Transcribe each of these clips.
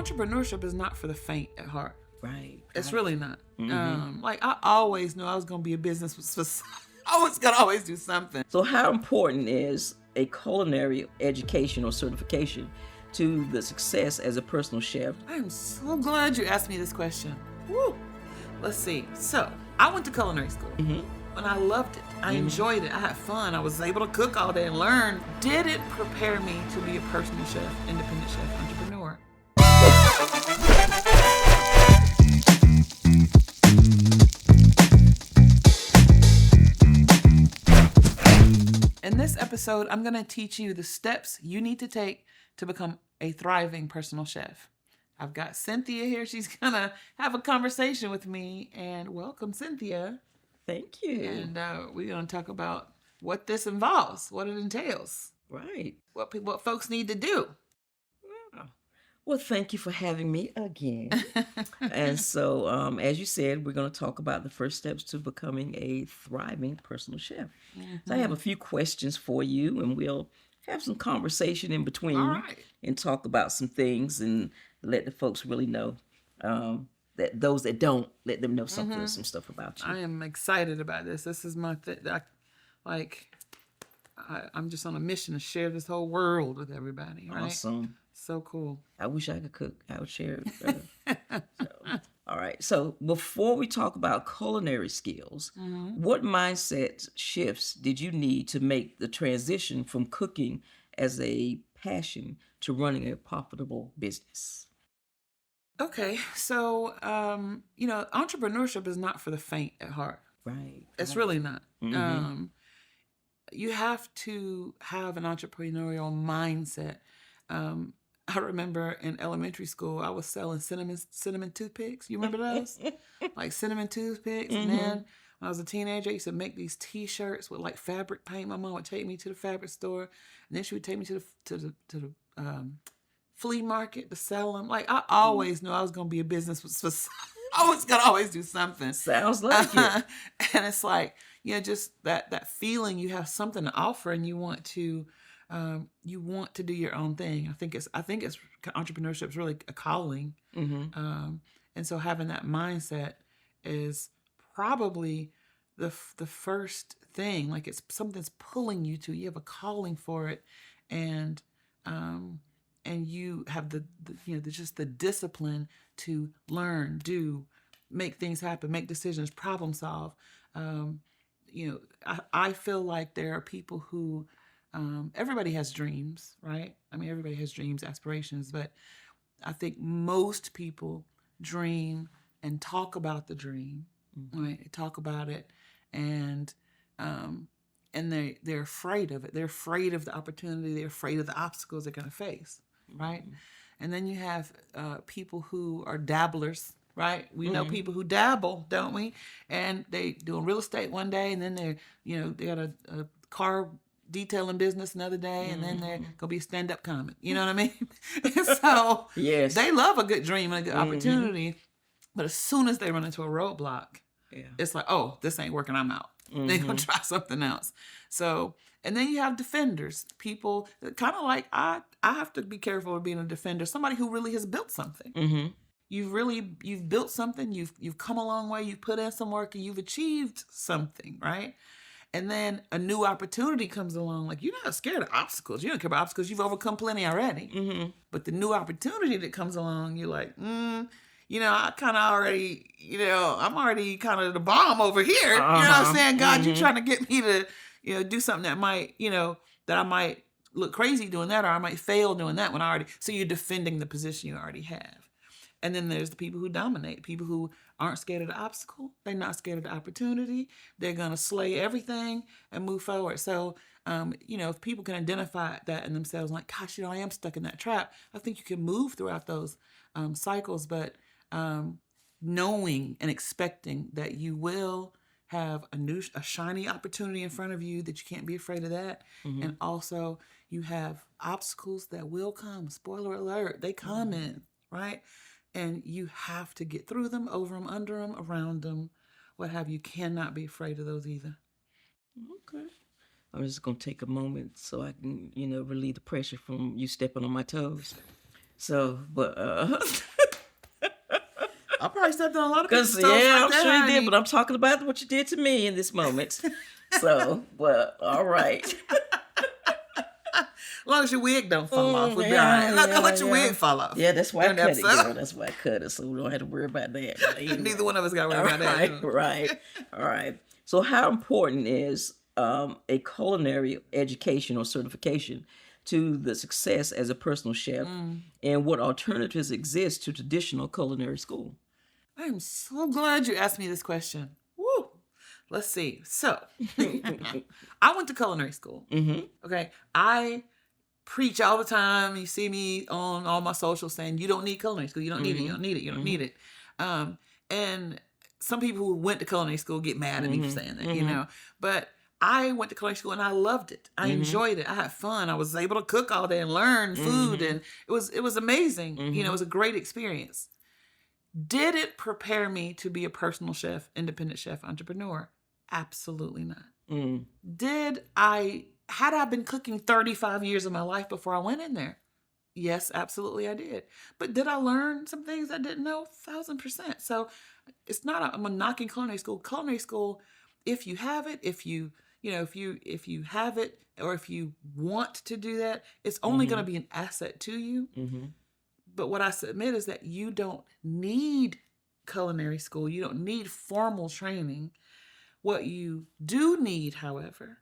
entrepreneurship is not for the faint at heart. Right. It's really not. Like I always knew I was going to be a business. I was going to always do something. So how important is a culinary education or certification to the success as a personal chef? I am so glad you asked me this question. Woo. Let's see. So I went to culinary school. And I loved it. I enjoyed it. I had fun. I was able to cook all day and learn. Did it prepare me to be a personal chef, independent chef, entrepreneur? In this episode, I'm going to teach you the steps you need to take to become a thriving personal chef. I've got Cynthia here. She's going to have a conversation with me. And welcome, Cynthia. Thank you. And we're going to talk about what this involves, what it entails. Right. What folks need to do. Yeah. Well, thank you for having me again. And so, as you said, we're going to talk about the first steps to becoming a thriving personal chef. So I have a few questions for you, and we'll have some conversation in between. All right. And talk about some things and let the folks really know that those that don't, let them know some stuff about you. I am excited about this. This is my I'm just on a mission to share this whole world with everybody. Right? Awesome. So cool. I wish I could cook. I would share it. All right. So before we talk about culinary skills, what mindset shifts did you need to make the transition from cooking as a passion to running a profitable business? Okay. So, entrepreneurship is not for the faint at heart. Right. It's really not. You have to have an entrepreneurial mindset. I remember in elementary school, I was selling cinnamon toothpicks. You remember those? Like cinnamon toothpicks. And then when I was a teenager, I used to make these T-shirts with like fabric paint. My mom would take me to the fabric store, and then she would take me to the flea market to sell them. Like I always knew I was going to be a business. I was going to always do something. Sounds like it. And it's like, just that feeling you have something to offer and you want to do your own thing. I think it's entrepreneurship is really a calling. And so having that mindset is probably the first thing. Like it's something that's pulling you to. You have a calling for it, and you have just the discipline to learn, do, make things happen, make decisions, problem solve. I feel like there are people who, everybody has dreams, right? I mean, everybody has dreams, aspirations, but I think most people dream and talk about the dream, right? They talk about it, and they're afraid of it. They're afraid of the opportunity. They're afraid of the obstacles they're going to face, right? And then you have people who are dabblers, right? We know people who dabble, don't we? And they doing real estate one day, and then they got a car detailing business another day, and then they're gonna be a stand-up comic. You know what I mean? So yes, they love a good dream and a good opportunity, but as soon as they run into a roadblock, it's like, oh, this ain't working. I'm out. They're gonna try something else. So, and then you have defenders, people that kind of like I have to be careful of being a defender. Somebody who really has built something. You've built something. You've come a long way. You've put in some work, and you've achieved something, right? And then a new opportunity comes along. Like, you're not scared of obstacles. You don't care about obstacles. You've overcome plenty already. But the new opportunity that comes along, you're like, I kind of already, I'm already kind of the bomb over here. You know what I'm saying? God, you're trying to get me to, do something that might, that I might look crazy doing that, or I might fail doing that so you're defending the position you already have. And then there's the people who dominate, people who aren't scared of the obstacle. They're not scared of the opportunity. They're going to slay everything and move forward. So, if people can identify that in themselves, like, gosh, I am stuck in that trap. I think you can move throughout those cycles, but knowing and expecting that you will have a shiny opportunity in front of you, that you can't be afraid of that. And also you have obstacles that will come. Spoiler alert, they come in, right? And you have to get through them, over them, under them, around them, what have you. Cannot be afraid of those either. Okay. I'm just going to take a moment so I can, relieve the pressure from you stepping on my toes. So, but I probably stepped on a lot of people's because toes like I'm that, sure you honey. did. But I'm talking about what you did to me in this moment. So, but all right. As long as your wig don't fall off, we'll be Yeah, all right. I'm not yeah, gonna let your yeah. wig fall off. Yeah, that's why I during cut the it, episode. girl. That's why I cut it, so we don't have to worry about that. But anyway. Neither one of us got to worry about that. Right. All right. So, how important is a culinary education or certification to the success as a personal chef, and what alternatives exist to traditional culinary school? I am so glad you asked me this question. Woo! Let's see. So, I went to culinary school. Okay. I preach all the time. You see me on all my socials saying, you don't need culinary school. You don't need it. You don't need it. You don't need it. And some people who went to culinary school get mad at me for saying that, you know. But I went to culinary school and I loved it. I enjoyed it. I had fun. I was able to cook all day and learn food. And it was amazing. You know, it was a great experience. Did it prepare me to be a personal chef, independent chef, entrepreneur? Absolutely not. Had I been cooking 35 years of my life before I went in there? Yes, absolutely I did. But did I learn some things I didn't know? 1,000%. So it's not, I'm knocking culinary school. Culinary school, if you have it, if you have it, or if you want to do that, it's only going to be an asset to you. But what I submit is that you don't need culinary school. You don't need formal training. What you do need, however,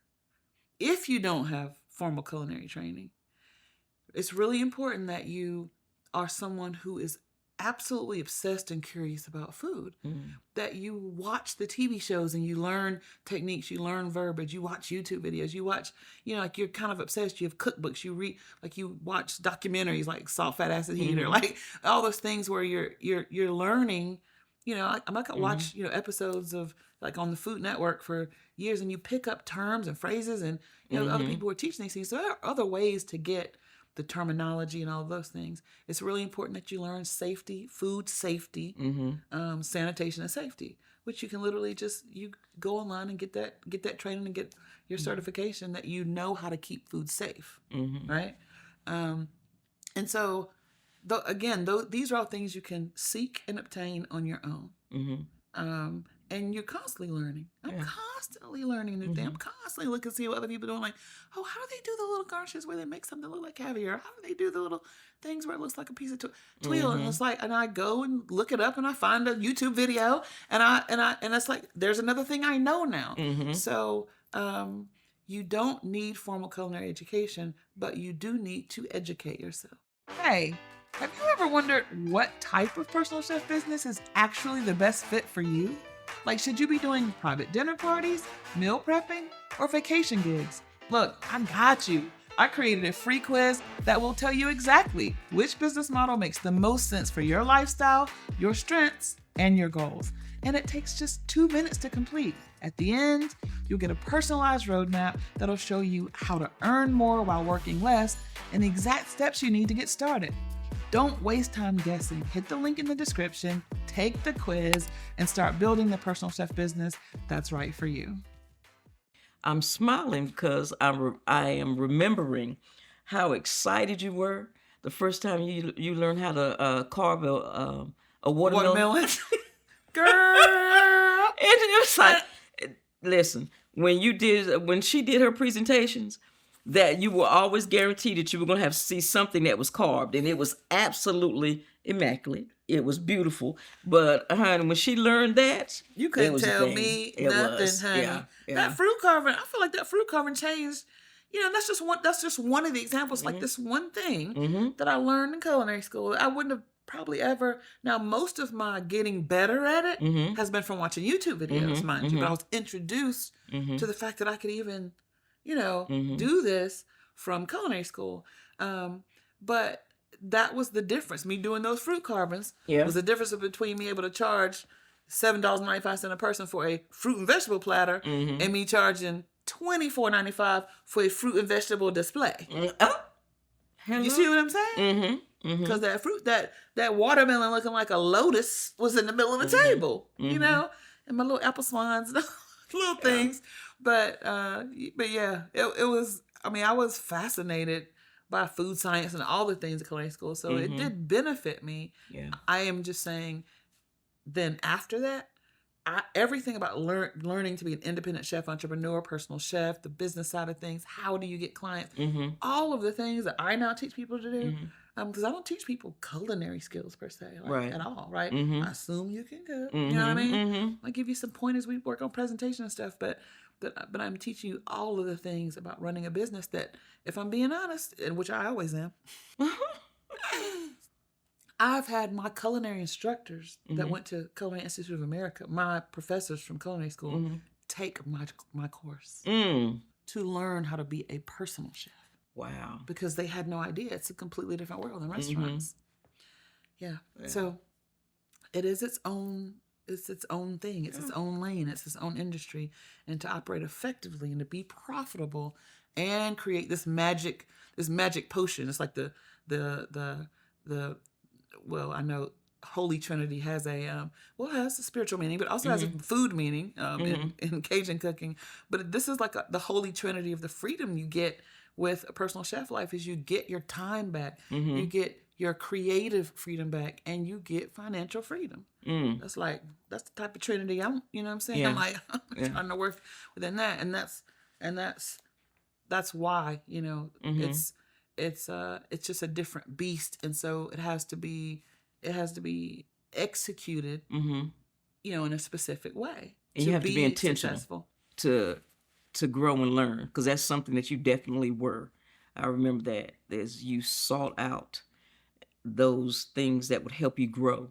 if you don't have formal culinary training, it's really important that you are someone who is absolutely obsessed and curious about food. That you watch the TV shows and you learn techniques, you learn verbiage, you watch YouTube videos, you watch, like you're kind of obsessed. You have cookbooks, you read, like you watch documentaries like Salt, Fat, Acid, Heat, or like all those things where you're learning. I'm like I watch episodes of like on the Food Network for years, and you pick up terms and phrases, and other people are teaching these things. So there are other ways to get the terminology and all of those things. It's really important that you learn safety, food safety, sanitation and safety, which you can literally you go online and get that training and get your certification that you know how to keep food safe, right? And so, these are all things you can seek and obtain on your own. And you're constantly learning. I'm constantly learning new things. I'm constantly looking to see what other people are doing. Like, oh, how do they do the little garnishes where they make something look like caviar? How do they do the little things where it looks like a piece of tuile? And it's like, and I go and look it up and I find a YouTube video and it's like, there's another thing I know now. So, you don't need formal culinary education, but you do need to educate yourself. Hey, have you ever wondered what type of personal chef business is actually the best fit for you? Like, should you be doing private dinner parties, meal prepping, or vacation gigs? Look, I got you. I created a free quiz that will tell you exactly which business model makes the most sense for your lifestyle, your strengths, and your goals. And it takes just 2 minutes to complete. At the end, you'll get a personalized roadmap that'll show you how to earn more while working less and the exact steps you need to get started. Don't waste time guessing. Hit the link in the description, take the quiz, and start building the personal chef business that's right for you. I'm smiling because I am remembering how excited you were the first time you learned how to carve a watermelon. Girl! And it was like, listen, when she did her presentations, that you were always guaranteed that you were going to see something that was carved, and it was absolutely immaculate. It was beautiful. But honey, when she learned that, you couldn't tell me nothing, honey. Yeah. That fruit carving, I feel like that fruit carving changed. That's just one of the examples. Like this one thing that I learned in culinary school. I wouldn't have probably ever. Now, most of my getting better at it has been from watching YouTube videos, mind you. But I was introduced to the fact that I could even do this from culinary school. But that was the difference. Me doing those fruit carvings was the difference between me able to charge $7.95 a person for a fruit and vegetable platter and me charging $24.95 for a fruit and vegetable display. You see what I'm saying? Because that fruit, that watermelon looking like a lotus was in the middle of the table, and my little apple swans, little things. But yeah, it was. I mean, I was fascinated by food science and all the things at culinary school. So it did benefit me. Yeah. I am just saying, then after that, everything about learning to be an independent chef, entrepreneur, personal chef, the business side of things, how do you get clients, all of the things that I now teach people to do, because I don't teach people culinary skills per se, at all, right? I assume you can cook, you know what I mean? I give you some pointers. We work on presentation and stuff, but I'm teaching you all of the things about running a business that, if I'm being honest, and which I always am, I've had my culinary instructors that went to Culinary Institute of America, my professors from culinary school, take my course to learn how to be a personal chef. Wow. Because they had no idea. It's a completely different world than restaurants. Yeah. So it is its own thing. It's its own lane. It's its own industry. And to operate effectively and to be profitable and create this magic potion. It's like the well, I know Holy Trinity has it has a spiritual meaning, but also has a food meaning in Cajun cooking. But this is like the Holy Trinity of the freedom you get with a personal chef life is you get your time back, you get your creative freedom back, and you get financial freedom. That's the type of Trinity you know what I'm saying? I'm like, trying to work within that. And that's why, it's just a different beast. And so it has to be executed, in a specific way. And you have to be intentional successful. to grow and learn, because that's something that you definitely were. I remember that as you sought out those things that would help you grow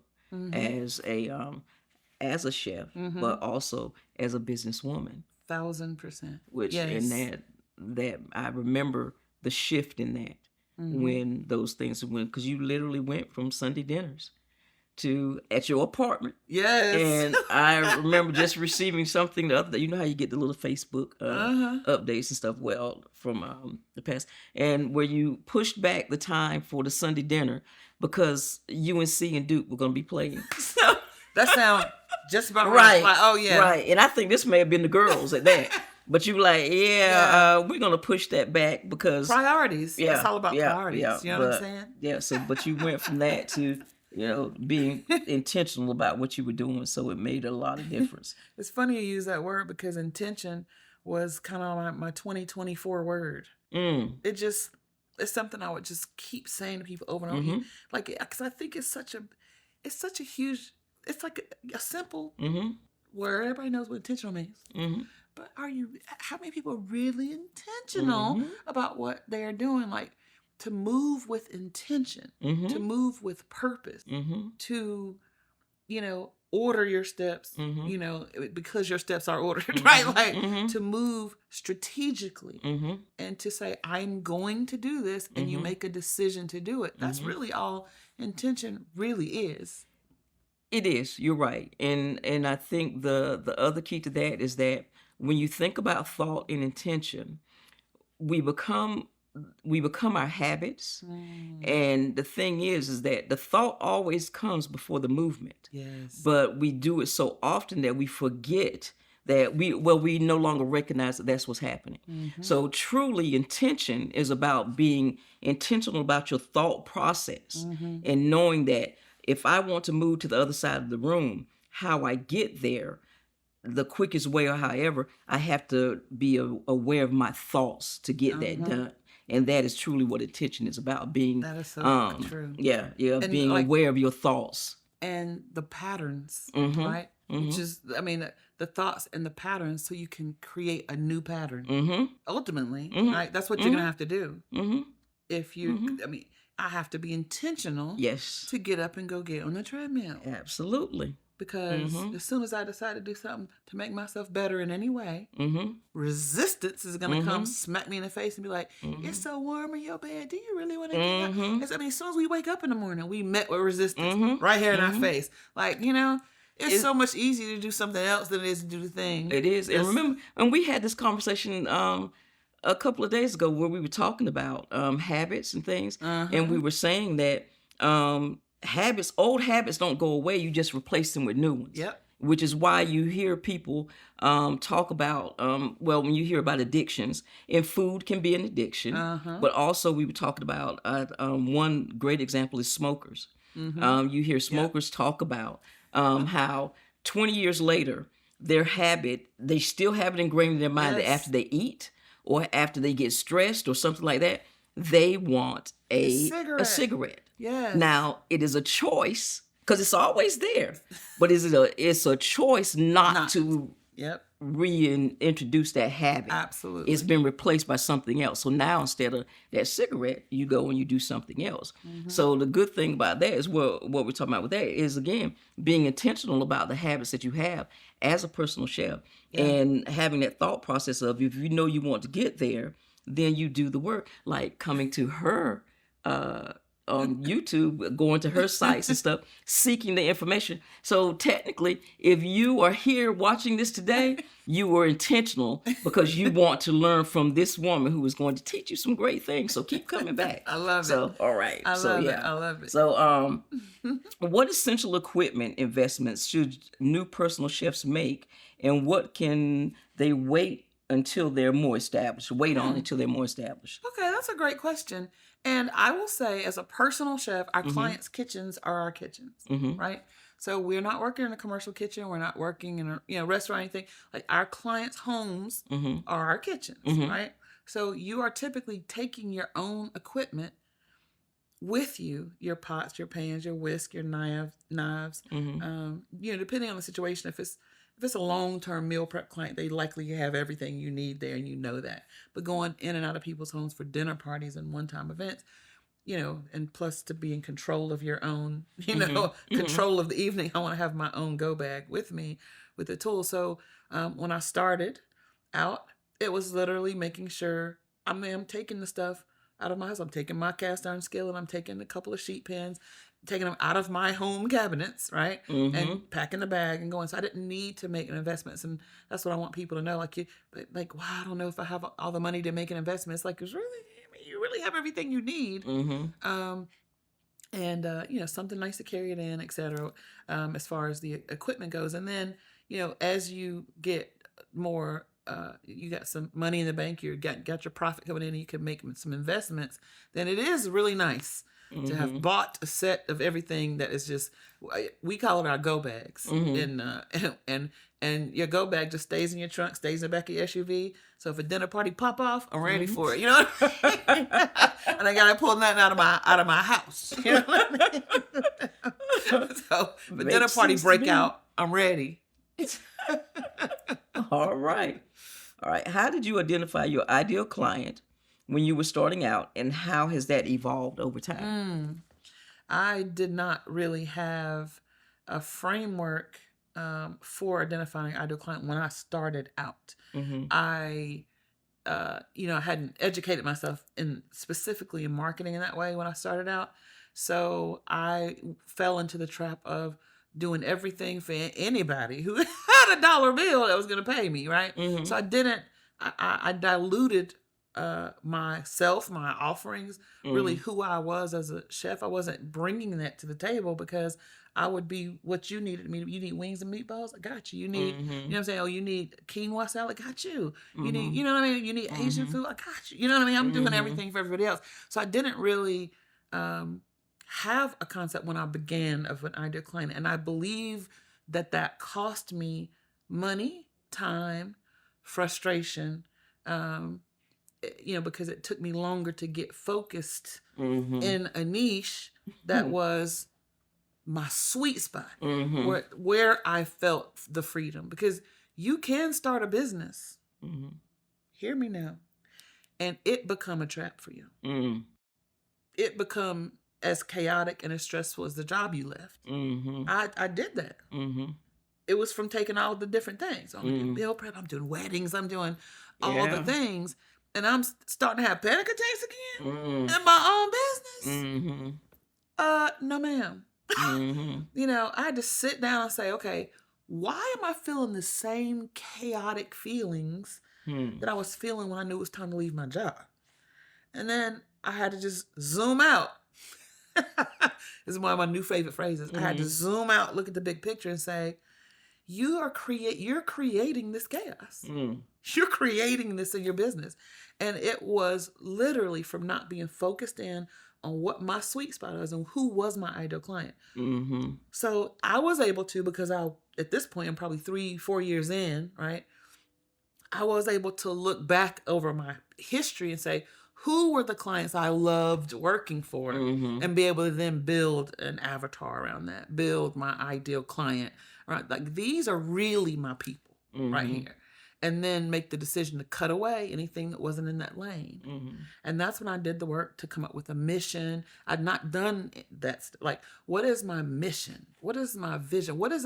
as a chef, but also as a businesswoman. 1,000%. Which and that I remember the shift in that when those things went, because you literally went from Sunday dinners to at your apartment. Yes. And I remember just receiving something the other day. You know how you get the little Facebook updates and stuff, from the past, and where you pushed back the time for the Sunday dinner because UNC and Duke were going to be playing. So, that sounds just about right. Like, oh yeah. Right. And I think this may have been the girls at that. But you were like, we're going to push that back because priorities. Yeah. It's all about priorities. Yeah. You know what I'm saying? Yeah. So, but you went from that to, being intentional about what you were doing. So it made a lot of difference. It's funny you use that word because intention was kind of my 2024 word. It's something I would just keep saying to people over and over again. Like, because I think it's such a huge, it's like a simple word. Everybody knows what intentional means. But how many people are really intentional about what they are doing? Like, to move with intention, to move with purpose, to, order your steps, because your steps are ordered, right? Like, to move strategically and to say, I'm going to do this, and you make a decision to do it. That's really all intention really is. It is. You're right. And I think the other key to that is that when you think about thought and intention, we become our habits. And the thing is that the thought always comes before the movement. Yes. But we do it so often that we forget that we no longer recognize that that's what's happening. So truly, intention is about being intentional about your thought process and knowing that if I want to move to the other side of the room, how I get there, the quickest way or however, I have to be aware of my thoughts to get that done. And that is truly what intention is about, being that is so true. Yeah, and being aware of your thoughts. And the patterns, right? Which is, the thoughts and the patterns, so you can create a new pattern. Ultimately, right? That's what you're going to have to do. If you, I have to be intentional to get up and go get on the treadmill. Absolutely. Because as soon as I decide to do something to make myself better in any way, resistance is going to come smack me in the face and be like, it's so warm in your bed. Do you really want to get up? As soon as we wake up in the morning, we met with resistance right here in our face. Like, it's so much easier to do something else than it is to do the thing. It is. And remember, and we had this conversation a couple of days ago where we were talking about habits and things. And we were saying that old habits don't go away. You just replace them with new ones. Yep. which is why you hear people talk about, when you hear about addictions, and food can be an addiction, but also we were talking about, one great example is smokers. You hear smokers talk about how 20 years later, their habit, they still have it ingrained in their mind that after they eat or after they get stressed or something like that, they want a cigarette. Yes. Now, it is a choice because it's always there, but it's a choice not to reintroduce that habit. Absolutely. It's been replaced by something else. So now instead of that cigarette, you go and you do something else. So the good thing about that is what we're talking about with that is, again, being intentional about the habits that you have as a personal chef and having that thought process of, if you know you want to get there, then you do the work, like coming to her on YouTube, going to her sites and stuff, seeking the information. So technically, if you are here watching this today, you were intentional because you want to learn from this woman who is going to teach you some great things. So keep coming back. I love it. So, all right. I love it. So, what essential equipment investments should new personal chefs make, and what can they wait until they're more established? Wait on until they're more established. Okay, that's a great question. And I will say, as a personal chef, our clients' kitchens are our kitchens, right? So we're not working in a commercial kitchen. We're not working in a restaurant or anything. Like, our clients' homes are our kitchens, right? So you are typically taking your own equipment with you, your pots, your pans, your whisk, your knives. Depending on the situation, if it's a long-term meal prep client, they likely have everything you need there, and you know that. But going in and out of people's homes for dinner parties and one-time events, and plus to be in control of your own, control of the evening, I want to have my own go bag with me with the tools. So when I started out, it was literally making sure I'm taking the stuff out of my house. I'm taking my cast iron skillet. I'm taking a couple of sheet pans, taking them out of my home cabinets, right? And packing the bag and going. So I didn't need to make an investment. And that's what I want people to know. Wow, I don't know if I have all the money to make an investment. It's like, you really have everything you need. Something nice to carry it in, et cetera, as far as the equipment goes. And then, as you get more, you got some money in the bank, you got your profit coming in, and you can make some investments, then it is really nice to have bought a set of everything that is just, we call it our go bags. And your go bag just stays in your trunk, stays in the back of your SUV. So if a dinner party pop off, I'm ready for it. You know what I mean? And I gotta pull nothing out of my house. You know what I mean? So if a dinner party break out, I'm ready. All right. How did you identify your ideal client when you were starting out, and how has that evolved over time? I did not really have a framework for identifying ideal client when I started out. I hadn't educated myself specifically in marketing in that way when I started out. So I fell into the trap of doing everything for anybody who had a dollar bill that was going to pay me, right? So I diluted myself, my offerings, really who I was as a chef. I wasn't bringing that to the table because I would be what you needed me. You need wings and meatballs? I got you. You need, you know what I'm saying? Oh, you need quinoa salad? Got you. You need, you know what I mean? You need Asian food? I got you. You know what I mean? I'm doing everything for everybody else. So I didn't really have a concept when I began of an ideal client. And I believe that cost me money, time, frustration, because it took me longer to get focused in a niche that was my sweet spot, where I felt the freedom. Because you can start a business, hear me now, and it become a trap for you. It become as chaotic and as stressful as the job you left. I did that. It was from taking all the different things. I'm doing meal prep, I'm doing weddings, I'm doing all the things. And I'm starting to have panic attacks again in my own business. No, ma'am. I had to sit down and say, okay, why am I feeling the same chaotic feelings that I was feeling when I knew it was time to leave my job? And then I had to just zoom out. This is one of my new favorite phrases. I had to zoom out, look at the big picture and say, you're creating this chaos. You're creating this in your business. And it was literally from not being focused in on what my sweet spot was and who was my ideal client. So I was able to, because at this point, I'm probably 3-4 years in, right? I was able to look back over my history and say, who were the clients I loved working for, and be able to then build an avatar around that, build my ideal client, right? Like, these are really my people right here. And then make the decision to cut away anything that wasn't in that lane. And that's when I did the work to come up with a mission. I'd not done that. Like, what is my mission? What is my vision? What is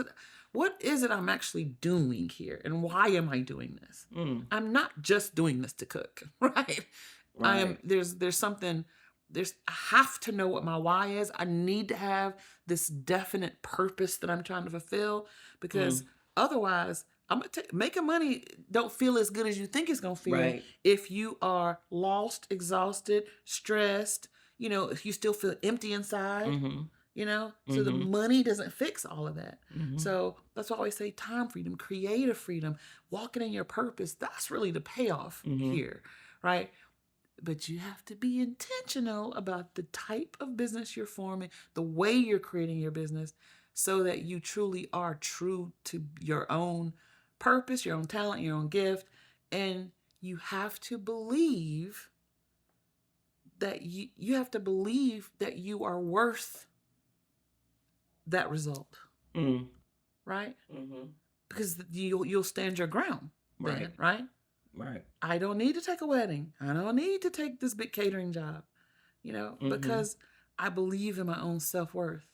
it I'm actually doing here? And why am I doing this? I'm not just doing this to cook, right? There's something, I have to know what my why is. I need to have this definite purpose that I'm trying to fulfill, because otherwise, making money don't feel as good as you think it's going to feel if you are lost, exhausted, stressed, if you still feel empty inside, so the money doesn't fix all of that. So that's why I always say time freedom, creative freedom, walking in your purpose. That's really the payoff here, right? But you have to be intentional about the type of business you're forming, the way you're creating your business, so that you truly are true to your own purpose, your own talent, your own gift. And you have to believe that you have to believe that you are worth that result. Right? Because you'll stand your ground then, right? Right. I don't need to take a wedding. I don't need to take this big catering job, because I believe in my own self-worth.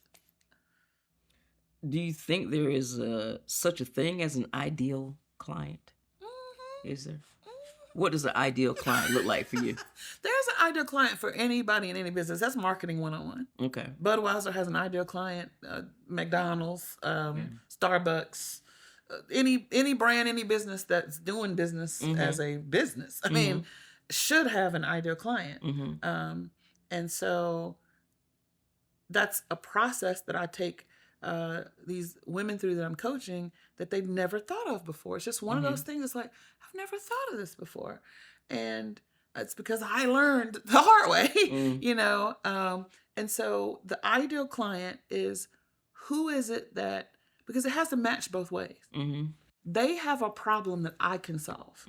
Do you think there is such a thing as an ideal client? Is there? What does an ideal client look like for you? There's an ideal client for anybody in any business. That's marketing 101. Okay. Budweiser has an ideal client. McDonald's, Starbucks, any brand, any business that's doing business as a business, I mean, should have an ideal client. And so that's a process that I take these women through that I'm coaching that they've never thought of before. It's just one of those things. It's like, I've never thought of this before. And it's because I learned the hard way, and so the ideal client is, who is it that, because it has to match both ways. They have a problem that I can solve.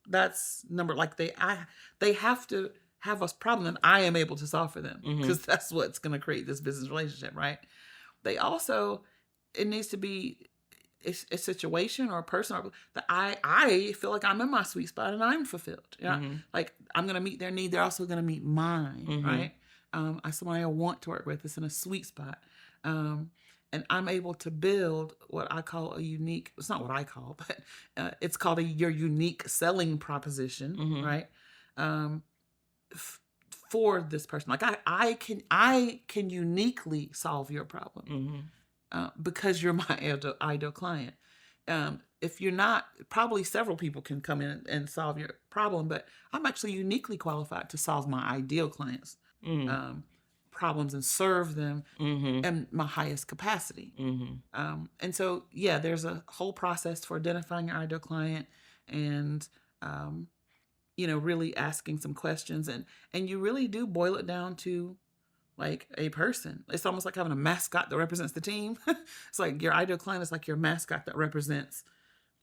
That's they have to have a problem that I am able to solve for them, because that's what's going to create this business relationship, right? They also, it needs to be a situation or a person that I feel like I'm in my sweet spot and I'm fulfilled. Like, I'm going to meet their need. They're also going to meet mine, right? Somebody I want to work with is in a sweet spot. And I'm able to build what I call a unique, it's not what I call, but it's called your unique selling proposition, right? For this person. Like, I can uniquely solve your problem because you're my ideal client. If you're not, probably several people can come in and solve your problem, but I'm actually uniquely qualified to solve my ideal clients' problems and serve them in my highest capacity. And so, there's a whole process for identifying your ideal client and, really asking some questions. And you really do boil it down to like a person. It's almost like having a mascot that represents the team. It's like your ideal client is like your mascot that represents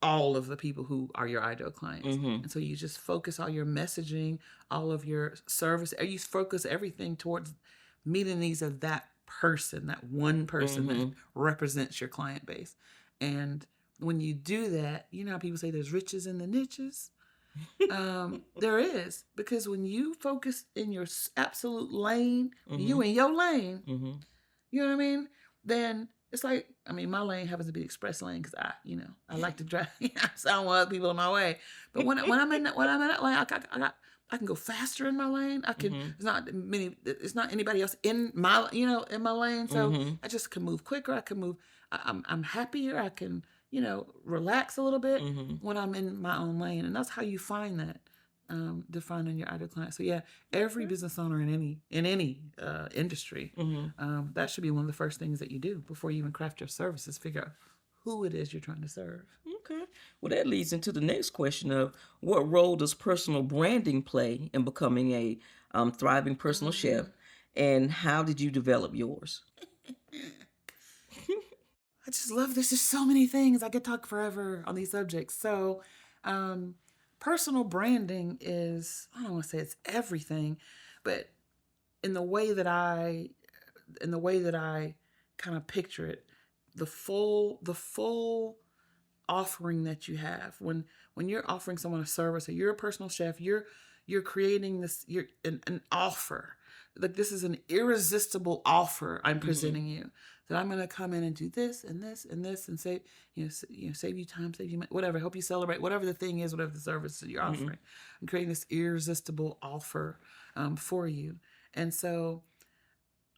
all of the people who are your ideal clients. And so you just focus all your messaging, all of your service, you focus everything towards meeting the needs of that person, that one person that represents your client base. And when you do that, how people say there's riches in the niches? There is, because when you focus in your absolute lane, you in your lane, you know what I mean? Then it's like, my lane happens to be the express lane because I like to drive. So I don't want other people in my way. But when I'm in that lane, I can go faster in my lane. I can. It's not anybody else in my in my lane. So I just can move quicker. I can move. I'm happier. I can relax a little bit when I'm in my own lane. And that's how you find that, defining your ideal client. So every business owner in any industry, that should be one of the first things that you do before you even craft your services. Figure out who it is you're trying to serve. Okay. Well, that leads into the next question of what role does personal branding play in becoming a thriving personal chef, and how did you develop yours? I just love there's just so many things. I could talk forever on these subjects. So, personal branding is, I don't want to say it's everything, but in the way that I kind of picture it, the full offering that you have when you're offering someone a service, or you're a personal chef, you're creating this, you're an offer. Like, this is an irresistible offer I'm presenting you, that I'm going to come in and do this and this and this and save save you time, save you money, whatever, help you celebrate, whatever the thing is, whatever the service that you're offering. I'm creating this irresistible offer for you. And so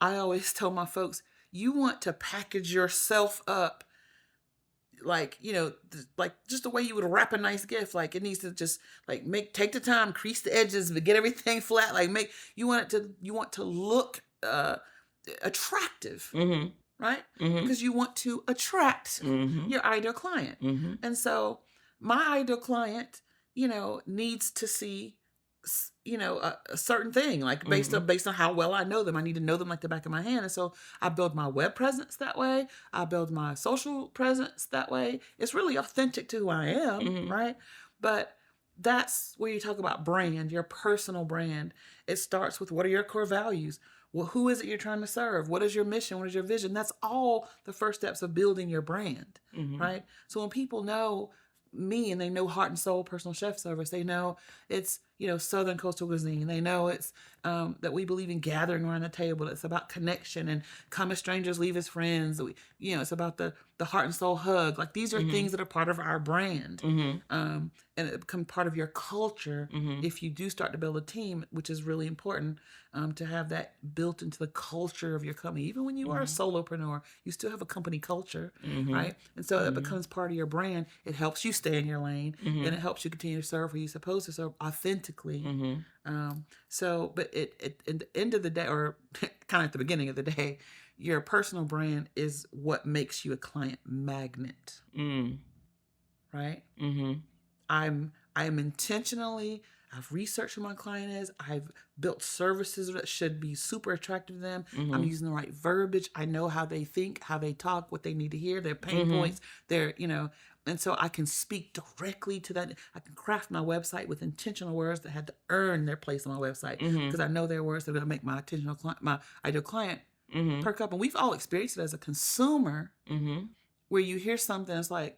I always tell my folks, you want to package yourself up like, like just the way you would wrap a nice gift. Like, it needs to just like take the time, crease the edges, but get everything flat. Like, you want to look attractive, right? Because you want to attract your ideal client. And so my ideal client, needs to see, a certain thing, like based on how well I know them. I need to know them like the back of my hand. And so I build my web presence that way. I build my social presence that way. It's really authentic to who I am, right? But that's where you talk about brand, your personal brand. It starts with, what are your core values? Well, who is it you're trying to serve? What is your mission? What is your vision? That's all the first steps of building your brand, right? So when people know me and they know Heart and Soul Personal Chef Service, they know it's, Southern Coastal Cuisine. They know it's that we believe in gathering around the table. It's about connection and come as strangers, leave as friends. It's about the Heart and Soul hug. Like, these are things that are part of our brand. And it becomes part of your culture if you do start to build a team, which is really important to have that built into the culture of your company. Even when you are a solopreneur, you still have a company culture, right? And so it becomes part of your brand. It helps you stay in your lane, and it helps you continue to serve where you're supposed to serve authentically. But at the end of the day, or kind of at the beginning of the day, your personal brand is what makes you a client magnet, right? I'm intentionally, I've researched who my client is. I've built services that should be super attractive to them. I'm using the right verbiage. I know how they think, how they talk, what they need to hear, their pain points, their, and so I can speak directly to that. I can craft my website with intentional words that had to earn their place on my website, because I know they're words that are going to make my ideal client perk up. And we've all experienced it as a consumer, where you hear something, it's like,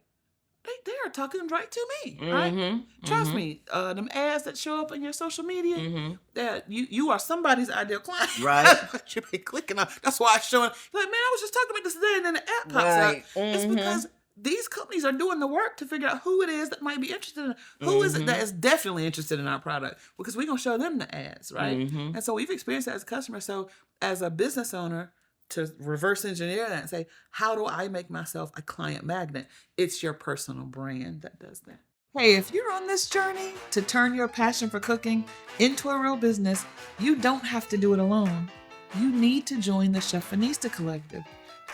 they are talking right to me, right? Trust me, them ads that show up in your social media, that you are somebody's ideal client, right? But you be clicking on. That's why it's showing. You're like, man, I was just talking about this today, and then the ad pops up. It's because these companies are doing the work to figure out who it is that might be interested in, who is it that is definitely interested in our product, because we're going to show them the ads, right? And so we've experienced that as a customer. So as a business owner, to reverse engineer that and say, how do I make myself a client magnet? It's your personal brand that does that. Hey, if you're on this journey to turn your passion for cooking into a real business, you don't have to do it alone. You need to join the Chefista Collective.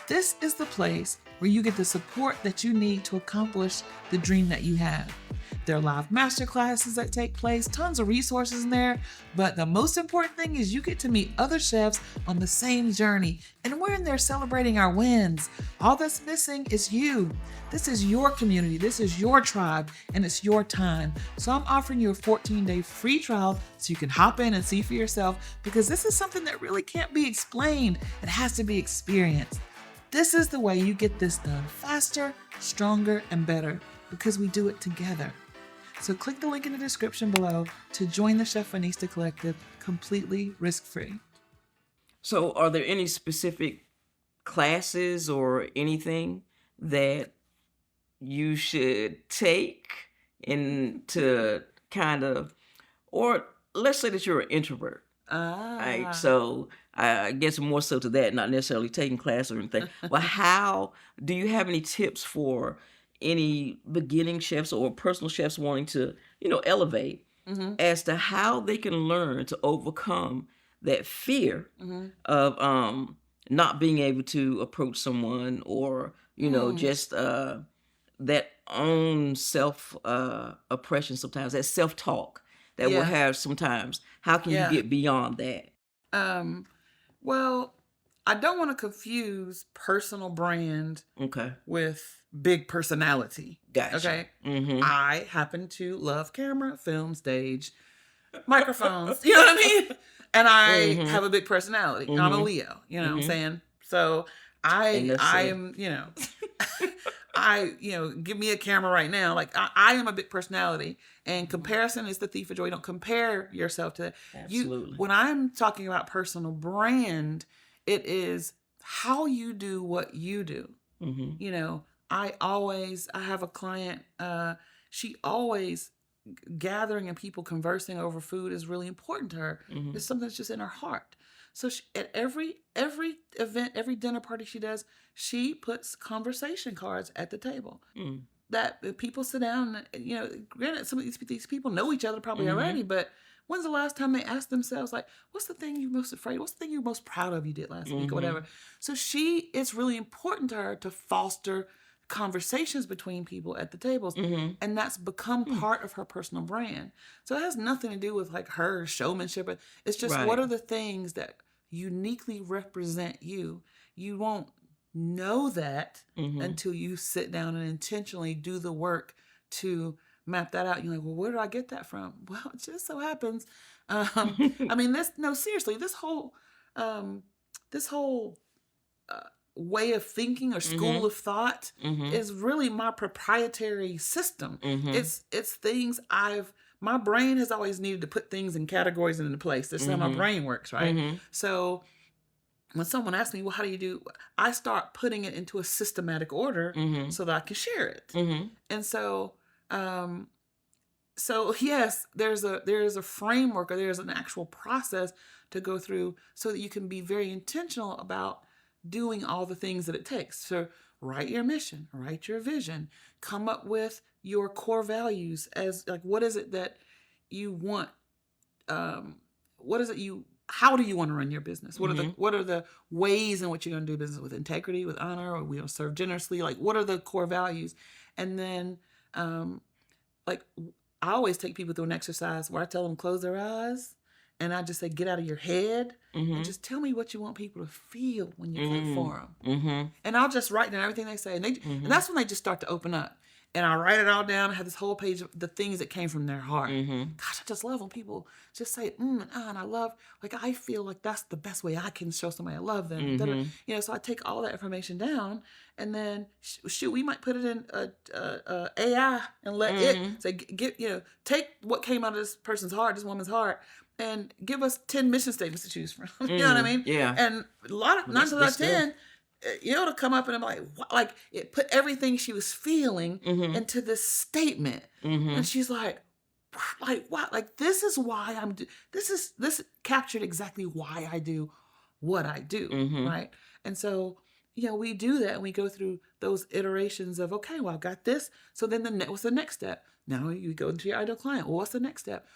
This is the place where you get the support that you need to accomplish the dream that you have. There are live masterclasses that take place, tons of resources in there, but the most important thing is you get to meet other chefs on the same journey, and we're in there celebrating our wins. All that's missing is you. This is your community, this is your tribe, and it's your time. So I'm offering you a 14-day free trial so you can hop in and see for yourself, because this is something that really can't be explained. It has to be experienced. This is the way you get this done faster, stronger, and better, because we do it together. So click the link in the description below to join the Chefista Collective completely risk-free. So are there any specific classes or anything that you should take to kind of, or let's say that you're an introvert. Right? So I guess more so to that, not necessarily taking class or anything. Well, how do you have any tips for any beginning chefs or personal chefs wanting to, elevate as to how they can learn to overcome that fear of not being able to approach someone, or just that own self oppression sometimes, that self talk that we'll have sometimes. How can you get beyond that? Well, I don't want to confuse personal brand with big personality. Gotcha. Okay. I happen to love camera, film, stage, microphones. You know what I mean? And I have a big personality. I'm a Leo. You know what I'm saying? So I am, give me a camera right now. Like I am a big personality, and comparison is the thief of joy. Don't compare yourself to that. Absolutely. When I'm talking about personal brand, it is how you do what you do. I have a client, she always, gathering and people conversing over food is really important to her. It's something that's just in her heart. So at every event, every dinner party she does, she puts conversation cards at the table. That people sit down, and, granted, some of these people know each other probably already, but when's the last time they asked themselves, like, what's the thing you're most afraid of? What's the thing you're most proud of you did last week or whatever? So it's really important to her to foster conversations between people at the tables, and that's become part of her personal brand. So it has nothing to do with like her showmanship. It's just what are the things that uniquely represent you. You won't know that until you sit down and intentionally do the work to map that out. You're like, well, where did I get that from? Well, it just so happens. Seriously, this whole way of thinking or school of thought is really my proprietary system. It's things my brain has always needed to put things in categories and into place. That's how my brain works, right? So when someone asks me, well, how do you do? I start putting it into a systematic order so that I can share it. And so yes, there's a framework, or there's an actual process to go through so that you can be very intentional about doing all the things that it takes. So write your mission, write your vision, come up with your core values as like, what is it that you want? How do you want to run your business? What are the ways in which you're going to do business with integrity, with honor, or we don't serve generously? Like, what are the core values? And then, I always take people through an exercise where I tell them close their eyes, and I just say, get out of your head and just tell me what you want people to feel when you cook for them. And I'll just write down everything they say. And and that's when they just start to open up. And I write it all down. I have this whole page of the things that came from their heart. Gosh, I just love when people just say, and I love, like, I feel like that's the best way I can show somebody I love them. So I take all that information down, and then, we might put it in AI and let it say, take what came out of this person's heart, this woman's heart, and give us 10 mission statements to choose from. You know what I mean? Yeah. And a lot of 9 times out of 10, it'll come up and I'm like, what? Like, it put everything she was feeling into this statement. And she's like, what? Like, this is why this captured exactly why I do what I do. Right. And so, we do that, and we go through those iterations of, okay, well, I got this. So then what's the next step? Now you go into your ideal client. Well, what's the next step?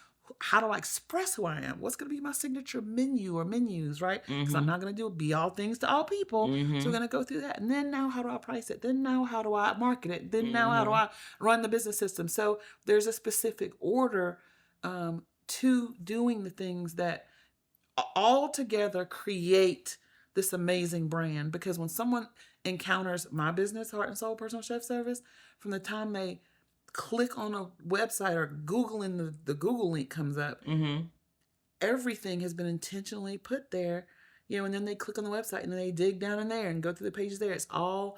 How do I express who I am? What's going to be my signature menu or menus, right? Because I'm not going to be all things to all people. So we're going to go through that. And then now, how do I price it? Then now, how do I market it? Then now, how do I run the business system? So there's a specific order to doing the things that all together create this amazing brand. Because when someone encounters my business, Heart and Soul Personal Chef Service, from the time they click on a website or Google and the Google link comes up, everything has been intentionally put there, and then they click on the website and then they dig down in there and go through the pages there. It's all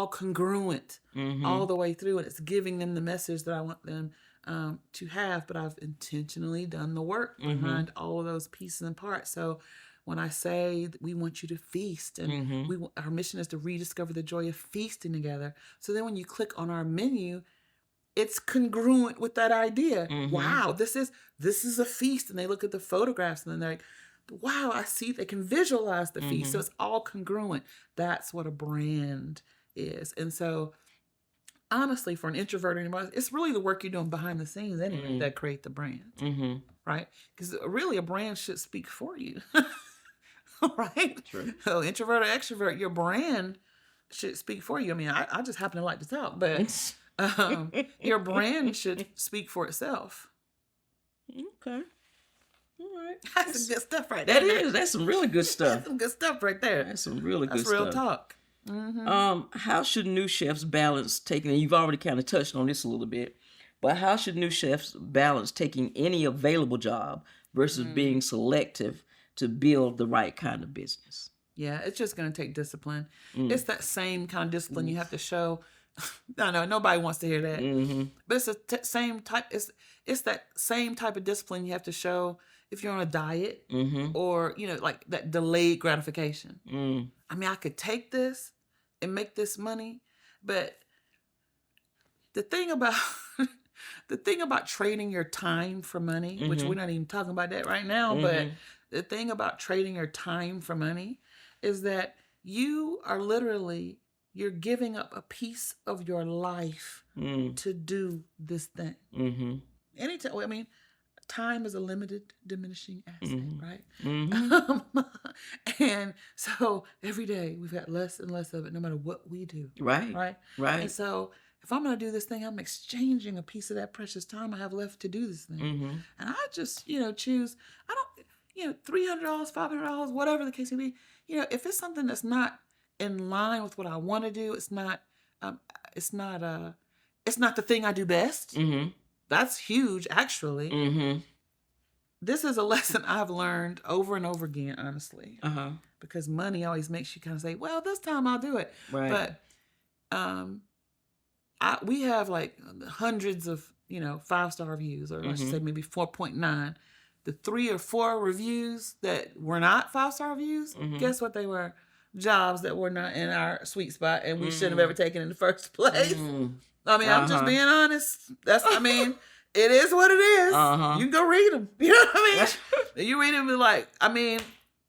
congruent all the way through, and it's giving them the message that I want them to have, but I've intentionally done the work behind all of those pieces and parts. So when I say we want you to feast, and our mission is to rediscover the joy of feasting together. So then when you click on our menu, it's congruent with that idea. Wow, this is a feast. And they look at the photographs and then they're like, wow, I see, they can visualize the feast. So it's all congruent. That's what a brand is. And so honestly, for an introvert or anybody, it's really the work you're doing behind the scenes anyway that create the brand. Right? Because really a brand should speak for you. right? True. So introvert or extrovert, your brand should speak for you. I mean, I just happen to like to talk, but your brand should speak for itself. Okay. All right. That's some good stuff right there. That is. That's some really good stuff. That's some good stuff right there. That's some really good That's stuff. real talk. Mm-hmm. How should new chefs balance taking, and you've already kind of touched on this a little bit, but how should new chefs balance taking any available job versus being selective to build the right kind of business? Yeah, it's just going to take discipline. It's that same kind of discipline you have to show. I know nobody wants to hear that, but it's the same type. It's that same type of discipline you have to show if you're on a diet or like that delayed gratification. I mean, I could take this and make this money, but the thing about trading your time for money, which we're not even talking about that right now, but the thing about trading your time for money is that you are you're giving up a piece of your life to do this thing. Anytime, I mean, time is a limited, diminishing asset, right? And so every day we've got less and less of it, no matter what we do. Right. And so if I'm going to do this thing, I'm exchanging a piece of that precious time I have left to do this thing. And I just, choose, I don't, $300, $500, whatever the case may be. If it's something that's not in line with what I want to do, it's not the thing I do best. That's huge, actually. This is a lesson I've learned over and over again, honestly. Because money always makes you kind of say, well, this time I'll do it. Right. But we have like hundreds of, 5-star reviews, or I should say maybe 4.9. The 3 or 4 reviews that were not 5-star reviews, guess what they were? Jobs that were not in our sweet spot and we shouldn't have ever taken in the first place. I mean, I'm just being honest. It is what it is. You can go read them. You know what I mean? You read them and like, I mean,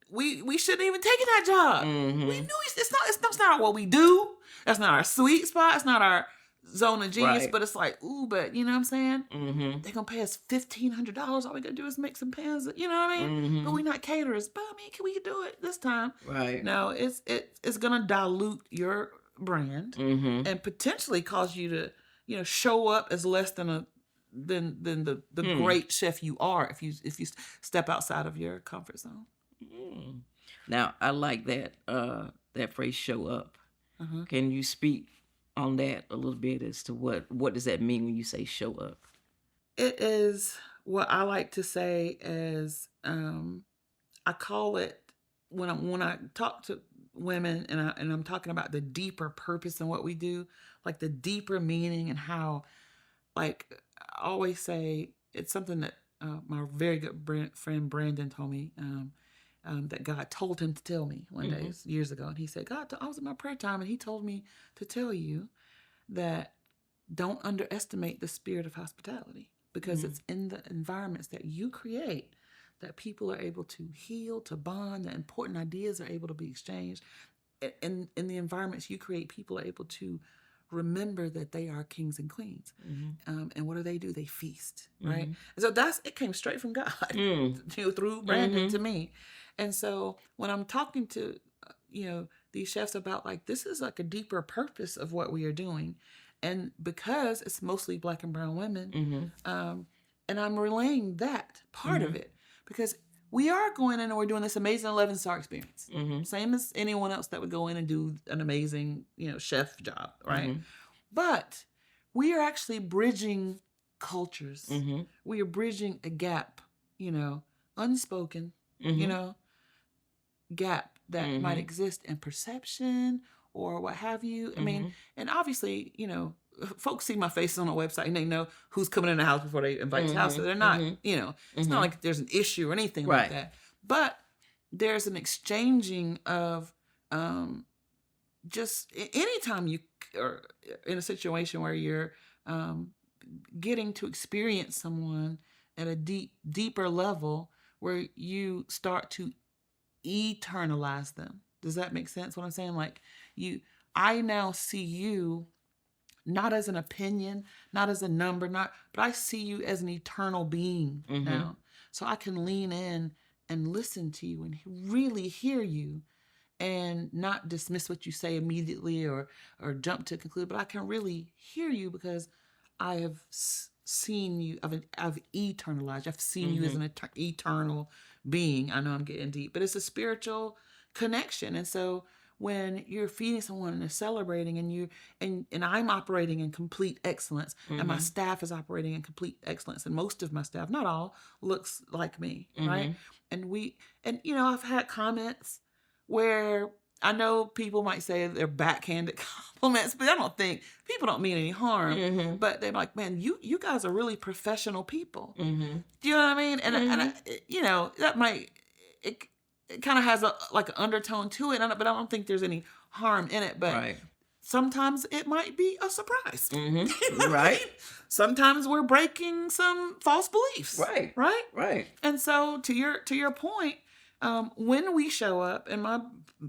we shouldn't even taken that job. We knew it's not what we do. That's not our sweet spot. It's not our zone of genius. But it's like, ooh, but you know what I'm saying? They're gonna pay us $1,500. All we gotta do is make some pans. You know what I mean? But we're not caterers. But I mean, can we do it this time? Right. No, it's gonna dilute your brand and potentially cause you to show up as less than the great chef you are if you step outside of your comfort zone. Now I like that that phrase, show up. Can you speak on that a little bit as to what does that mean when you say show up? It is what I like to say as I call it when I talk to women and I'm talking about the deeper purpose in what we do, like the deeper meaning and how, like I always say, it's something that my very good friend Brandon told me that God told him to tell me one day years ago. And he said, God, I was in my prayer time and he told me to tell you that don't underestimate the spirit of hospitality, because it's in the environments that you create that people are able to heal, to bond, that important ideas are able to be exchanged. In the environments you create, people are able to remember that they are kings and queens. And what do? They feast, right? And so it came straight from God through Brandon to me. And so when I'm talking to, these chefs about like, this is like a deeper purpose of what we are doing. And because it's mostly Black and brown women, and I'm relaying that part of it, because we are going in and we're doing this amazing 11-star experience. Same as anyone else that would go in and do an amazing, chef job, right? But we are actually bridging cultures. We are bridging a gap, unspoken, gap that might exist in perception or what have you. I mean, and obviously, folks see my face on a website and they know who's coming in the house before they invite to the house. So they're not, it's not like there's an issue or anything like that. But there's an exchanging of just anytime you are in a situation where you're getting to experience someone at a deeper level where you start to eternalize them. Does that make sense? What I'm saying? Like I now see you not as an opinion, not as a number, but I see you as an eternal being now. So I can lean in and listen to you and really hear you and not dismiss what you say immediately or jump to conclude, but I can really hear you because I have seen you, I've eternalized. I've seen you as an eternal being. I know I'm getting deep, but it's a spiritual connection. And so when you're feeding someone and they're celebrating and I'm operating in complete excellence and my staff is operating in complete excellence, and most of my staff, not all, looks like me, right? And I've had comments where I know people might say they're backhanded compliments, but I don't think people don't mean any harm. But they're like, man, you guys are really professional people. Do you know what I mean? And that might it kind of has like an undertone to it, but I don't think there's any harm in it. But sometimes it might be a surprise, right? Sometimes we're breaking some false beliefs, right. And so to your point. When we show up, and my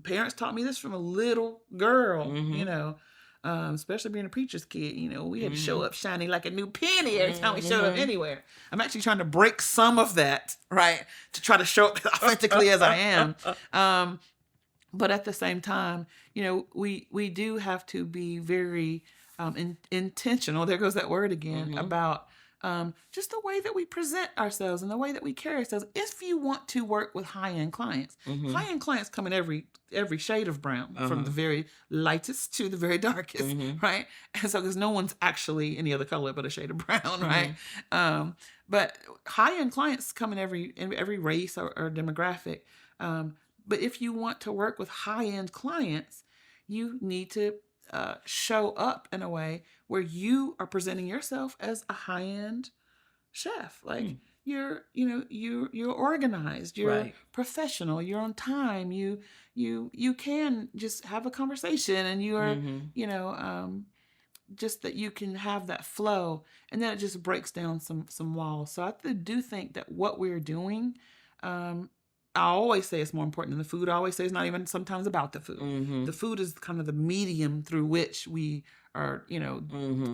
parents taught me this from a little girl, especially being a preacher's kid, we had to show up shining like a new penny every time we showed up anywhere. I'm actually trying to break some of that, right, to try to show up as authentically as I am. But at the same time, we do have to be very intentional. There goes that word again about just the way that we present ourselves and the way that we carry ourselves. If you want to work with high-end clients, high-end clients come in every shade of brown, from the very lightest to the very darkest, right? And so because no one's actually any other color but a shade of brown, right? But high-end clients come in every race or demographic. But if you want to work with high-end clients, you need to show up in a way where you are presenting yourself as a high-end chef. Like you're organized, you're professional, you're on time, you can just have a conversation, and you are, just that you can have that flow, and then it just breaks down some walls. So I do think that what we're doing, I always say it's more important than the food. I always say it's not even sometimes about the food. The food is kind of the medium through which we are,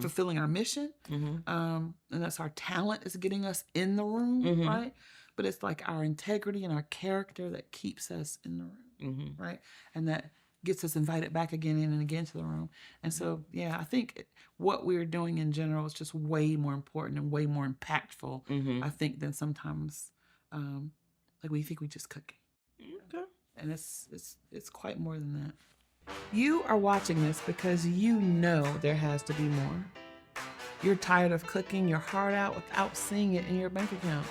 fulfilling our mission. And that's our talent is getting us in the room, right? But it's like our integrity and our character that keeps us in the room, right? And that gets us invited back again and again to the room. And so, I think what we're doing in general is just way more important and way more impactful, I think, than sometimes... like we think we just cooking. Okay. And it's quite more than that. You are watching this because you know there has to be more. You're tired of cooking your heart out without seeing it in your bank account.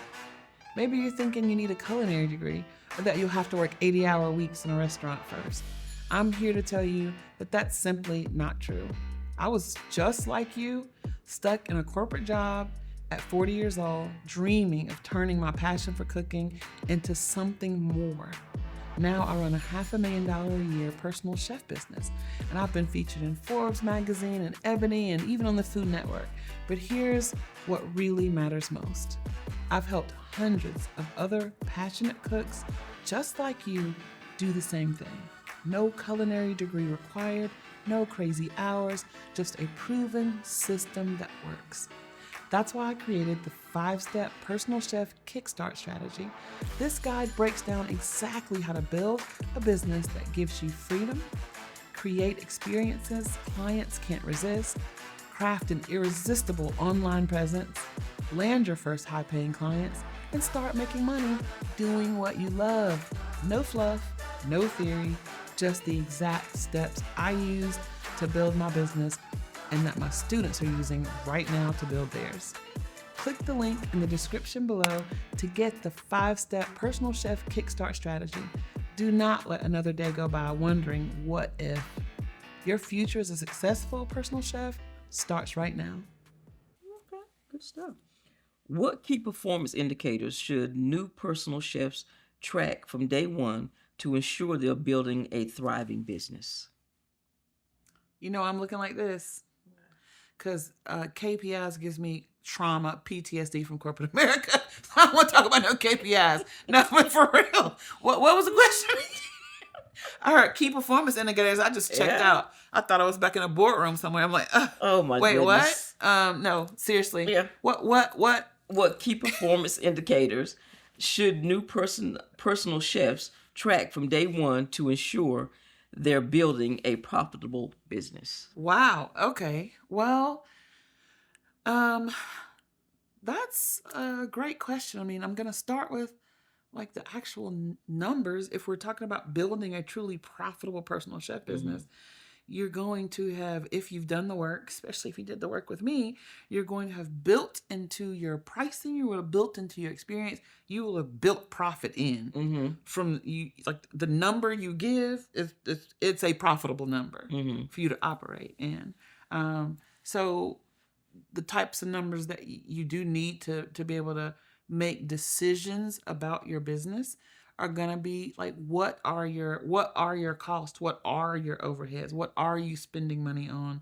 Maybe you're thinking you need a culinary degree, or that you'll have to work 80-hour weeks in a restaurant first. I'm here to tell you that that's simply not true. I was just like you, stuck in a corporate job at 40 years old, dreaming of turning my passion for cooking into something more. Now I run a $500,000 a year personal chef business, and I've been featured in Forbes magazine and Ebony and even on the Food Network. But here's what really matters most. I've helped hundreds of other passionate cooks just like you do the same thing. No culinary degree required, no crazy hours, just a proven system that works. That's why I created the 5-step personal chef Kickstart strategy. This guide breaks down exactly how to build a business that gives you freedom, create experiences clients can't resist, craft an irresistible online presence, land your first high-paying clients, and start making money doing what you love. No fluff, no theory, just the exact steps I use to build my business and that my students are using right now to build theirs. Click the link in the description below to get the 5-step personal chef Kickstart strategy. Do not let another day go by wondering what if. Your future as a successful personal chef starts right now. Okay, good stuff. What key performance indicators should new personal chefs track from day one to ensure they're building a thriving business? I'm looking like this because KPIs gives me trauma, PTSD from corporate America. I don't want to talk about no KPIs. No, but for real. What was the question? I heard key performance indicators. I just checked out. I thought I was back in a boardroom somewhere. I'm like, oh my wait, goodness. what? No, seriously. Yeah. What? What key performance indicators should new personal chefs track from day one to ensure they're building a profitable business? Wow. Okay. Well, um, that's a great question. I mean, I'm going to start with like the actual numbers. If we're talking about building a truly profitable personal chef business, you're going to have, if you've done the work, especially if you did the work with me, you're going to have built into your pricing, you will have built into your experience, you will have built profit in from you. Like the number you give it's a profitable number for you to operate in. So the types of numbers that you do need to be able to make decisions about your business are going to be like, what are your costs, what are your overheads, what are you spending money on,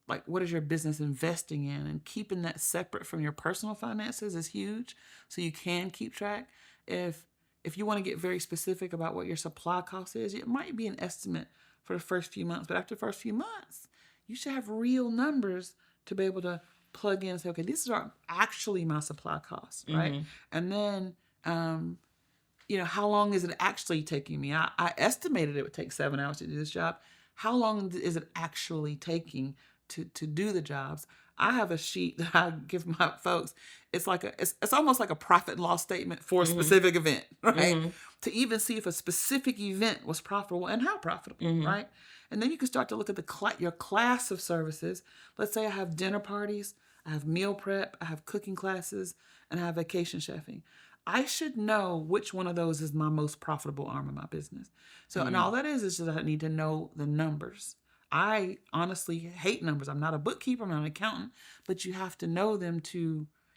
like what is your business investing in, and keeping that separate from your personal finances is huge, so you can keep track. If you want to get very specific about what your supply cost is, it might be an estimate for the first few months, but after the first few months you should have real numbers to be able to plug in and say, okay, these are actually my supply costs, right? And then how long is it actually taking me? I estimated it would take 7 hours to do this job. How long is it actually taking to do the jobs? I have a sheet that I give my folks. It's like it's almost like a profit and loss statement for a specific event, right? To even see if a specific event was profitable and how profitable, right? And then you can start to look at your class of services. Let's say I have dinner parties, I have meal prep, I have cooking classes, and I have vacation chefing. I should know which one of those is my most profitable arm of my business. So, and all that is just I need to know the numbers. I honestly hate numbers. I'm not a bookkeeper, I'm not an accountant, but you have to know them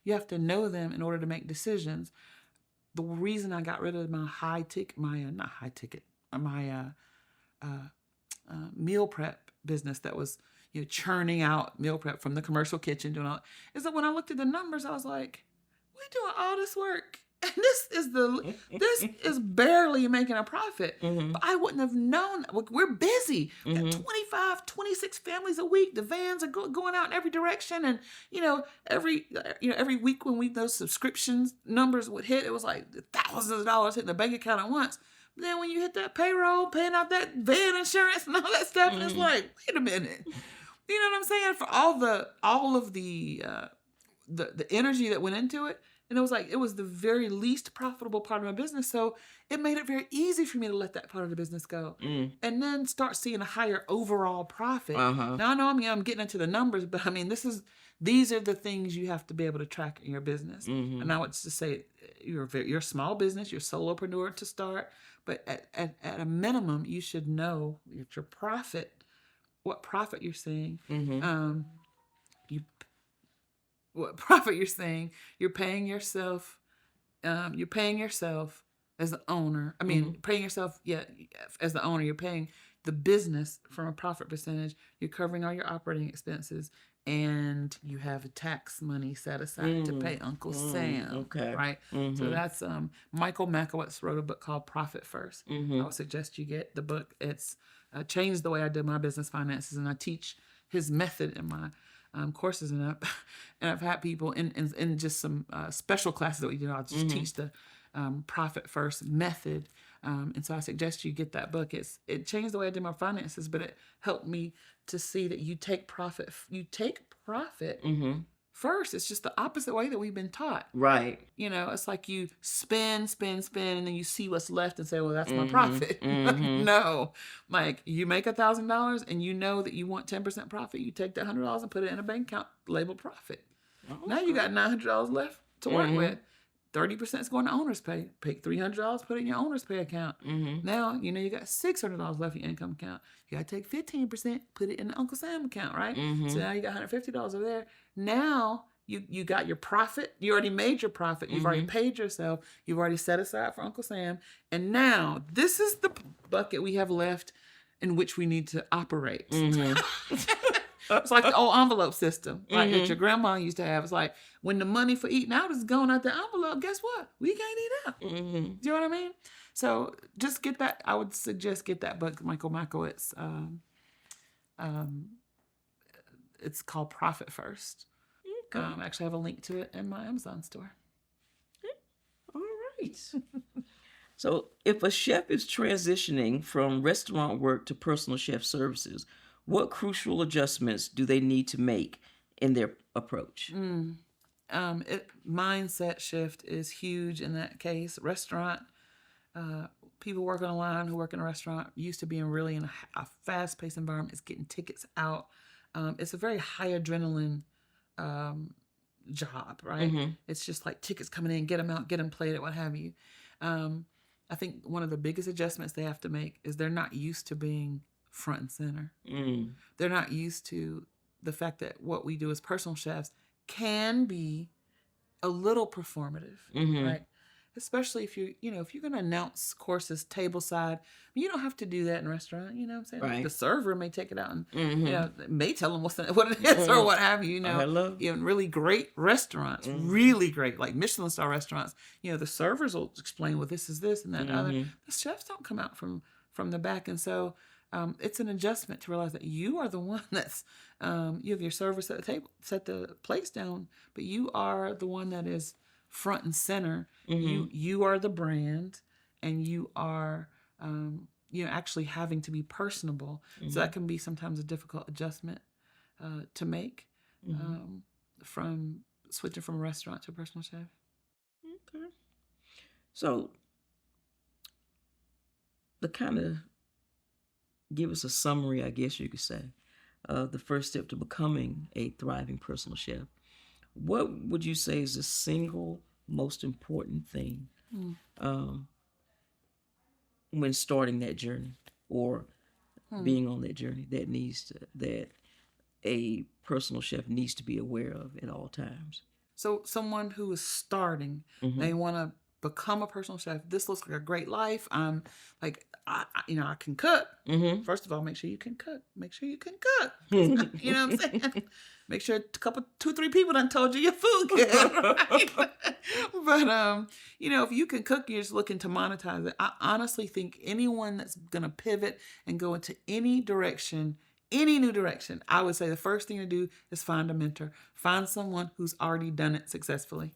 in order to make decisions. The reason I got rid of my meal prep business that was churning out meal prep from the commercial kitchen doing all, is that when I looked at the numbers, I was like, we're doing all this work and this is barely making a profit. But I wouldn't have known. We're busy. We got 25, 26 families a week. The vans are going out in every direction, and every week when those subscriptions numbers would hit, it was like thousands of dollars hitting the bank account at once. But then when you hit that payroll, paying out that van insurance and all that stuff, and it's like, wait a minute. You know what I'm saying? For all of the energy that went into it. And it was the very least profitable part of my business. So it made it very easy for me to let that part of the business go. And then start seeing a higher overall profit. Now I know I'm getting into the numbers, but I mean, these are the things you have to be able to track in your business. And I would just say you're a small business, you're a solopreneur to start, but at a minimum, you should know your profit, what profit you're seeing. What profit you're seeing, you're paying yourself as the owner. I mean, paying yourself, as the owner, you're paying the business from a profit percentage. You're covering all your operating expenses, and you have tax money set aside to pay Uncle Sam. Okay. Right? So that's Michael Makowitz wrote a book called Profit First. I would suggest you get the book. It's changed the way I did my business finances, and I teach his method in my courses, and I've had people in just some special classes that we do. I'll just teach the Profit First method, and so I suggest you get that book. It changed the way I did my finances, but it helped me to see that you take profit first. It's just the opposite way that we've been taught. Right. It's like you spend, and then you see what's left and say, well, that's my profit. No. Like, you make $1,000 and you know that you want 10% profit. You take that $100 and put it in a bank account labeled profit. Now you got $900 left to work with. 30% is going to owner's pay. Pick $300, put it in your owner's pay account. Now, you got $600 left in your income account. You got to take 15%, put it in the Uncle Sam account, right? So now you got $150 over there. Now you got your profit. You already made your profit. You've already paid yourself. You've already set aside for Uncle Sam. And now this is the bucket we have left in which we need to operate. It's like the old envelope system, right? That your grandma used to have. It's like, when the money for eating out is going out the envelope, guess what? We can't eat out. Do you know what I mean? So just get that. I would suggest get that book, Michael Makowitz. It's called Profit First. Okay. I actually have a link to it in my Amazon store. Great. So, if a chef is transitioning from restaurant work to personal chef services, what crucial adjustments do they need to make in their approach? Mindset shift is huge in that case. Restaurant people working on a line who work in a restaurant used to being really in a fast-paced environment. It's getting tickets out. It's a very high adrenaline job, right? It's just like tickets coming in, get them out, get them plated, what have you. I think one of the biggest adjustments they have to make is they're not used to being front and center. They're not used to the fact that what we do as personal chefs can be a little performative, right? Especially if if you're going to announce courses tableside, you don't have to do that in a restaurant. You know what I'm saying? Right. The server may take it out and may tell them what it is or what have you. Hello. In really great restaurants, really great, like Michelin star restaurants. The servers will explain, well, this is this and that and other. The chefs don't come out from the back, and so it's an adjustment to realize that you are the one that's you have your servers at the table, set the plates down, but you are the one that is front and center. You are the brand, and you are actually having to be personable. So that can be sometimes a difficult adjustment to make from switching from a restaurant to a personal chef. Okay. So, the kind of give us a summary, I guess you could say, of the first step to becoming a thriving personal chef. What would you say is the single most important thing when starting that journey or being on that journey that a personal chef needs to be aware of at all times? So someone who is starting, they want to become a personal chef. This looks like a great life. I'm like, I can cook. First of all, make sure you can cook. Make sure you can cook. You know what I'm saying? Make sure 2-3 people done told you your food good. Right? But if you can cook, you're just looking to monetize it. I honestly think anyone that's gonna pivot and go into any new direction, I would say the first thing to do is find a mentor. Find someone who's already done it successfully.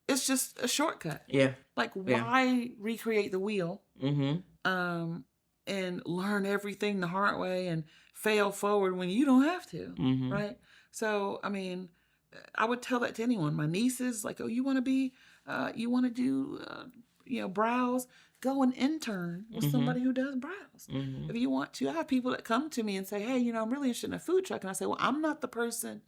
It's just a shortcut. Yeah. Like, why recreate the wheel and learn everything the hard way and fail forward when you don't have to, right? So, I mean, I would tell that to anyone. My nieces, like, oh, you want to do brows? Go and intern with somebody who does brows. If you want to. I have people that come to me and say, hey, I'm really interested in a food truck. And I say, well, I'm not the person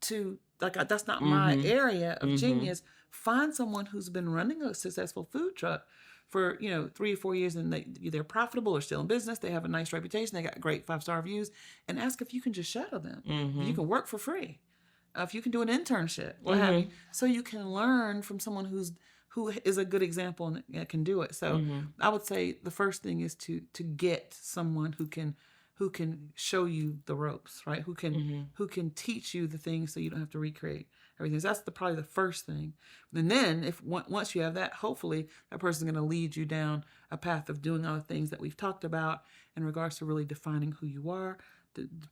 to, that's not my area of genius. Find someone who's been running a successful food truck for 3 or 4 years, and they're profitable or still in business. They have a nice reputation. They got great 5-star reviews, and ask if you can just shadow them. If you can work for free, if you can do an internship, what have you, so you can learn from someone who is a good example and can do it. So I would say the first thing is to get someone who can show you the ropes, right? Who can teach you the things so you don't have to recreate everything. So that's probably the first thing. And then once you have that, hopefully that person's going to lead you down a path of doing all the things that we've talked about in regards to really defining who you are,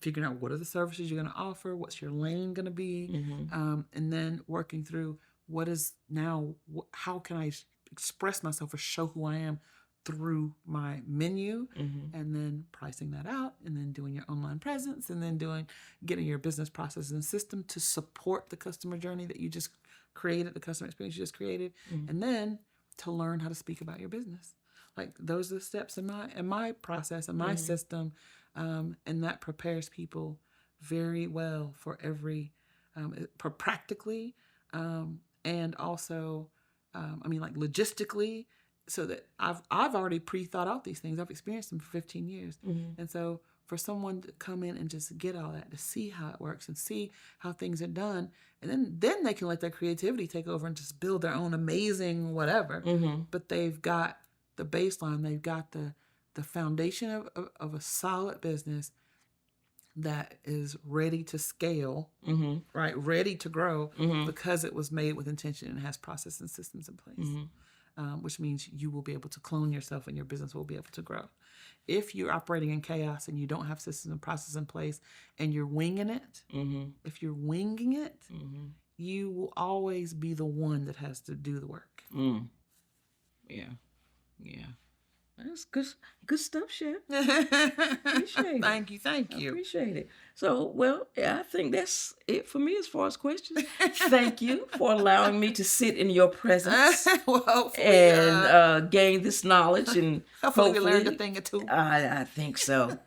figuring out what are the services you're going to offer, what's your lane going to be, and then working through how can I express myself or show who I am through my menu, and then pricing that out, and then doing your online presence, and then getting your business processes and system to support the customer journey that you just created, the customer experience you just created, and then to learn how to speak about your business. Like, those are the steps in my process and my system, and that prepares people very well for every practically, and also logistically. So that I've already pre-thought out these things. I've experienced them for 15 years. And so for someone to come in and just get all that, to see how it works and see how things are done, and then they can let their creativity take over and just build their own amazing whatever. But they've got the baseline, they've got the foundation of a solid business that is ready to scale, right? Ready to grow because it was made with intention and has process and systems in place. Which means you will be able to clone yourself and your business will be able to grow. If you're operating in chaos and you don't have systems and processes in place and you're winging it, you will always be the one that has to do the work. Yeah. That's good stuff, Chef. Appreciate it. Thank you. Appreciate it. So, well, yeah, I think that's it for me as far as questions. Thank you for allowing me to sit in your presence Well, hopefully, and gain this knowledge, and hopefully we learned a thing or two. I think so.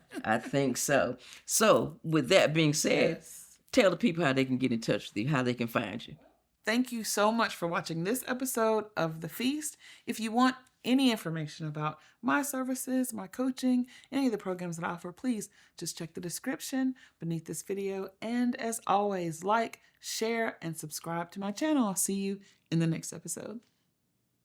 So, with that being said, tell the people how they can get in touch with you, how they can find you. Thank you so much for watching this episode of The Feast. If you want any information about my services, my coaching, any of the programs that I offer, please just check the description beneath this video. And as always, like, share, and subscribe to my channel. I'll see you in the next episode.